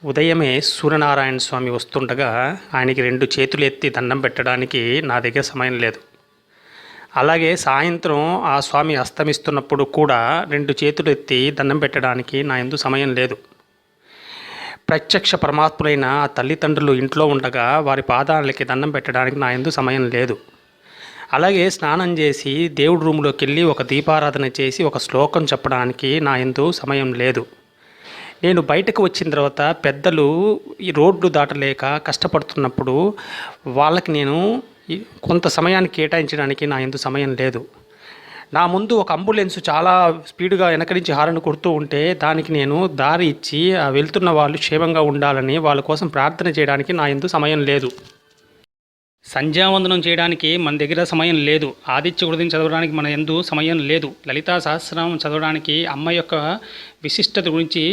ఉదయమే సూర్యనారాయణ స్వామి వస్తుండగా ఆయనకి 2 చేతులు ఎత్తి దండం పెట్టడానికి నా దగ్గర సమయం లేదు. అలాగే సాయంత్రం ఆ స్వామి అస్తమిస్తున్నప్పుడు కూడా 2 చేతులు ఎత్తి దండం పెట్టడానికి నా యందు సమయం లేదు. ప్రత్యక్ష పరమాత్ములైన ఆ తల్లిదండ్రులు ఇంట్లో ఉండగా వారి పాదాలకి దండం పెట్టడానికి నా యందు సమయం లేదు. అలాగే స్నానం చేసి దేవుడి రూములోకి వెళ్ళి ఒక దీపారాధన చేసి ఒక శ్లోకం చెప్పడానికి నా యందు సమయం లేదు. నేను బయటకు వచ్చిన తర్వాత పెద్దలు ఈ రోడ్డు దాటలేక కష్టపడుతున్నప్పుడు వాళ్ళకి నేను కొంత సమయాన్ని కేటాయించడానికి నా యందు సమయం లేదు. నా ముందు ఒక అంబులెన్స్ చాలా స్పీడ్గా వెనక నుంచి హారన్ కొడుతూ ఉంటే దానికి నేను దారి ఇచ్చి వెళ్తున్న వాళ్ళు క్షేమంగా ఉండాలని వాళ్ళ కోసం ప్రార్థన చేయడానికి నా యందు సమయం లేదు. సంధ్యావందనం చేయడానికి మన దగ్గర సమయం లేదు. ఆదిత్య హృదయం చదవడానికి మన యందు సమయం లేదు. లలితా సహస్రనామం చదవడానికి అమ్మ యొక్క విశిష్టత గురించి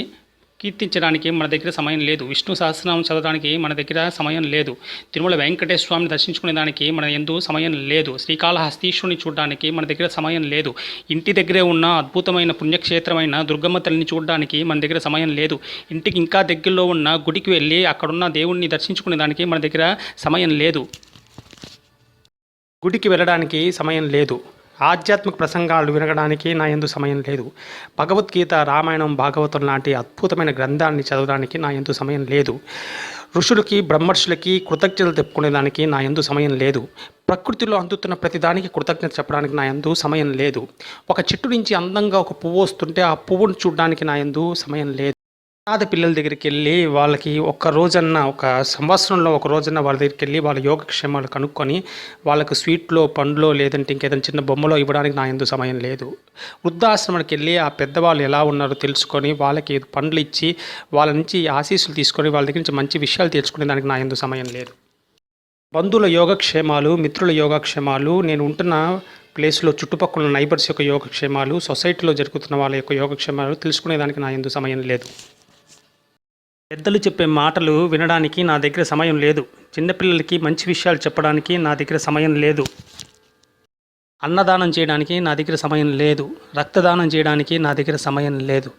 కీర్తించడానికి మన దగ్గర సమయం లేదు. విష్ణు సహస్రనామం చదవడానికి మన దగ్గర సమయం లేదు. తిరుమల వెంకటేశ్వర స్వామిని దర్శించుకునే దానికి మన యందు సమయం లేదు. శ్రీకాళహస్తీశ్వరుని చూడడానికి మన దగ్గర సమయం లేదు. ఇంటి దగ్గరే ఉన్న అద్భుతమైన పుణ్యక్షేత్రమైన దుర్గమ్మ తల్లిని చూడడానికి మన దగ్గర సమయం లేదు. ఇంటికి ఇంకా దగ్గరలో ఉన్న గుడికి వెళ్ళి అక్కడున్న దేవుణ్ణి దర్శించుకునే దానికి మన దగ్గర సమయం లేదు. గుడికి వెళ్ళడానికి సమయం లేదు. ఆధ్యాత్మిక ప్రసంగాలు వినడానికి నా యందు సమయం లేదు. భగవద్గీత, రామాయణం, భాగవతం లాంటి అద్భుతమైన గ్రంథాన్ని చదవడానికి నా యందు సమయం లేదు. ఋషులకి, బ్రహ్మర్షులకి కృతజ్ఞతలు చెప్పుకునేదానికి నా యందు సమయం లేదు. ప్రకృతిలో అందుతున్న ప్రతిదానికి కృతజ్ఞత చెప్పడానికి నా యందు సమయం లేదు. ఒక చెట్టు నుంచి అందంగా ఒక పువ్వు వస్తుంటే ఆ పువ్వును చూడడానికి నా యందు సమయం లేదు. అనాథ పిల్లల దగ్గరికి వెళ్ళి వాళ్ళకి ఒక రోజన్నా, ఒక సంవత్సరంలో ఒక రోజన్నా వాళ్ళ దగ్గరికి వెళ్ళి వాళ్ళ యోగక్షేమాలు కనుక్కొని వాళ్ళకు స్వీట్లో, పండ్లో, లేదంటే ఇంకేదైనా చిన్న బొమ్మలో ఇవ్వడానికి నా యందు సమయం లేదు. వృద్ధాశ్రమానికి వెళ్ళి ఆ పెద్దవాళ్ళు ఎలా ఉన్నారో తెలుసుకొని వాళ్ళకి పండ్లు ఇచ్చి వాళ్ళ నుంచి ఆశీస్సులు తీసుకొని వాళ్ళ దగ్గర నుంచి మంచి విషయాలు తెలుసుకునే దానికి నా యందు సమయం లేదు. బంధువుల యోగక్షేమాలు, మిత్రుల యోగక్షేమాలు, నేను ఉంటున్న ప్లేస్లో చుట్టుపక్కల నైబర్స్ యొక్క యోగక్షేమాలు, సొసైటీలో జరుగుతున్న వాళ్ళ యొక్క యోగక్షేమాలు తెలుసుకునేదానికి నా యందు సమయం లేదు. పెద్దలు చెప్పే మాటలు వినడానికి నా దగ్గర సమయం లేదు. చిన్నపిల్లలకి మంచి విషయాలు చెప్పడానికి నా దగ్గర సమయం లేదు. అన్నదానం చేయడానికి నా దగ్గర సమయం లేదు. రక్తదానం చేయడానికి నా దగ్గర సమయం లేదు.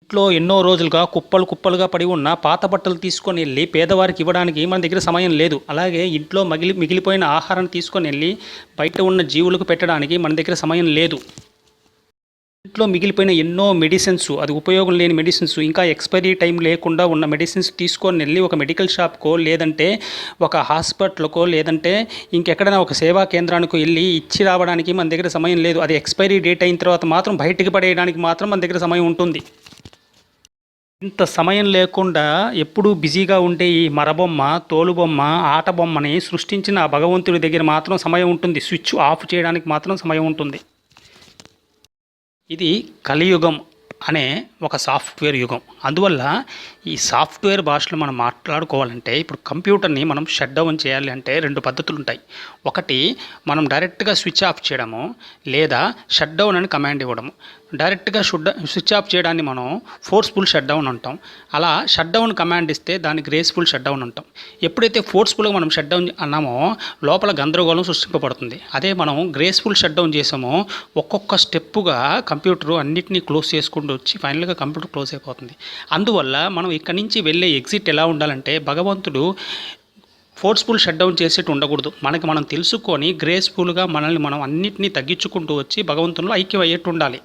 ఇంట్లో ఎన్నో రోజులుగా కుప్పలు కుప్పలుగా పడి ఉన్న పాత బట్టలు తీసుకొని వెళ్ళి పేదవారికి ఇవ్వడానికి మన దగ్గర సమయం లేదు. అలాగే ఇంట్లో మిగిలిపోయిన ఆహారాన్ని తీసుకొని వెళ్ళి బయట ఉన్న జీవులకు పెట్టడానికి మన దగ్గర సమయం లేదు. ఇంట్లో మిగిలిపోయిన ఎన్నో మెడిసిన్స్, అది ఉపయోగం లేని మెడిసిన్స్, ఇంకా ఎక్స్పైరీ టైం లేకుండా ఉన్న మెడిసిన్స్ తీసుకొని వెళ్ళి ఒక మెడికల్ షాప్కో, లేదంటే ఒక హాస్పిటల్కో, లేదంటే ఇంకెక్కడైనా ఒక సేవా కేంద్రానికి వెళ్ళి ఇచ్చి రావడానికి మన దగ్గర సమయం లేదు. అది ఎక్స్పైరీ డేట్ అయిన తర్వాత మాత్రం బయటికి పడేయడానికి మాత్రం మన దగ్గర సమయం ఉంటుంది. ఇంత సమయం లేకుండా ఎప్పుడూ బిజీగా ఉండే ఈ మరబొమ్మ, తోలుబొమ్మ, ఆట బొమ్మని సృష్టించిన ఆ భగవంతుడి దగ్గర మాత్రం సమయం ఉంటుంది. స్విచ్ ఆఫ్ చేయడానికి మాత్రం సమయం ఉంటుంది. ఇది కలియుగం అనే ఒక సాఫ్ట్వేర్ యుగం. అందువల్ల ఈ సాఫ్ట్వేర్ భాషలో మనం మాట్లాడుకోవాలంటే ఇప్పుడు కంప్యూటర్ని మనం షట్ డౌన్ చేయాలి అంటే 2 పద్ధతులు ఉంటాయి. ఒకటి, మనం డైరెక్ట్గా స్విచ్ ఆఫ్ చేయడము, లేదా షట్ డౌన్ అని కమాండ్ ఇవ్వడము. డైరెక్ట్గా స్విచ్ ఆఫ్ చేయడాన్ని మనం ఫోర్స్ఫుల్ షట్ డౌన్ అంటాం. అలా షట్ డౌన్ కమాండ్ ఇస్తే దాన్ని గ్రేస్ఫుల్ షట్ డౌన్ అంటాం. ఎప్పుడైతే ఫోర్స్ఫుల్గా మనం షట్ డౌన్ అన్నామో లోపల గందరగోళం సృష్టింపబడుతుంది. అదే మనం గ్రేస్ఫుల్ షట్ డౌన్ చేసామో ఒక్కొక్క స్టెప్పుగా కంప్యూటర్ అన్నిటినీ క్లోజ్ చేసుకుంటూ వచ్చి ఫైనల్గా కంప్యూటర్ క్లోజ్ అయిపోతుంది. అందువల్ల మనం ఇక్కడి నుంచి వెళ్ళే ఎగ్జిట్ ఎలా ఉండాలంటే భగవంతుడు ఫోర్స్ఫుల్ షట్ డౌన్ చేసేట్టు ఉండకూడదు. మనకి మనం తెలుసుకొని గ్రేస్ఫుల్గా మనల్ని మనం అన్నిటినీ తగ్గించుకుంటూ వచ్చి భగవంతునిలో ఐక్యం అయ్యేట్టు ఉండాలి.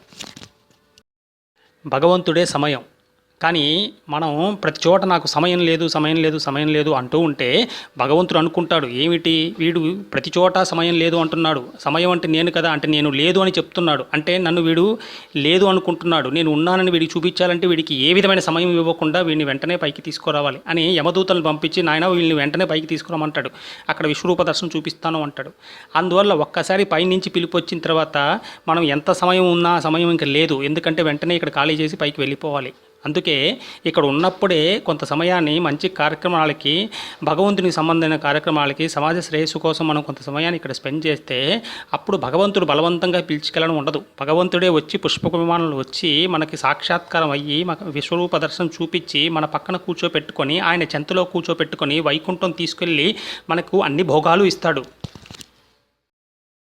భగవంతుడే సమయం. కానీ మనం ప్రతి చోట నాకు సమయం లేదు, సమయం లేదు, సమయం లేదు అంటూ ఉంటే భగవంతుడు అనుకుంటాడు, ఏమిటి వీడు ప్రతి చోట సమయం లేదు అంటున్నాడు, సమయం అంటే నేను కదా, అంటే నేను లేదు అని చెప్తున్నాడు, అంటే నన్ను వీడు లేదు అనుకుంటున్నాడు, నేను ఉన్నానని వీడికి చూపించాలంటే వీడికి ఏ విధమైన సమయం ఇవ్వకుండా వీడిని వెంటనే పైకి తీసుకురావాలి అని యమదూతలను పంపించి నాయన వీళ్ళని వెంటనే పైకి తీసుకురామంటాడు. అక్కడ విశ్వరూప దర్శనం చూపిస్తాను అంటాడు. అందువల్ల ఒక్కసారి పైనుంచి పిలుపు వచ్చిన తర్వాత మనం ఎంత సమయం ఉన్నా సమయం ఇంకా లేదు, ఎందుకంటే వెంటనే ఇక్కడ ఖాళీ చేసి పైకి వెళ్ళిపోవాలి. అందుకే ఇక్కడ ఉన్నప్పుడే కొంత సమయాన్ని మంచి కార్యక్రమాలకి, భగవంతునికి సంబంధమైన కార్యక్రమాలకి, సమాజ శ్రేయస్సు కోసం మనం కొంత సమయాన్ని ఇక్కడ స్పెండ్ చేస్తే అప్పుడు భగవంతుడు బలవంతంగా పిలుచుకెళ్ళడం ఉండదు. భగవంతుడే వచ్చి పుష్పక విమానంలో వచ్చి మనకి సాక్షాత్కారం అయ్యి విశ్వరూప దర్శనం చూపించి మన పక్కన కూర్చోపెట్టుకొని ఆయన చెంతలో కూర్చోపెట్టుకొని వైకుంఠం తీసుకెళ్ళి మనకు అన్ని భోగాలు ఇస్తాడు.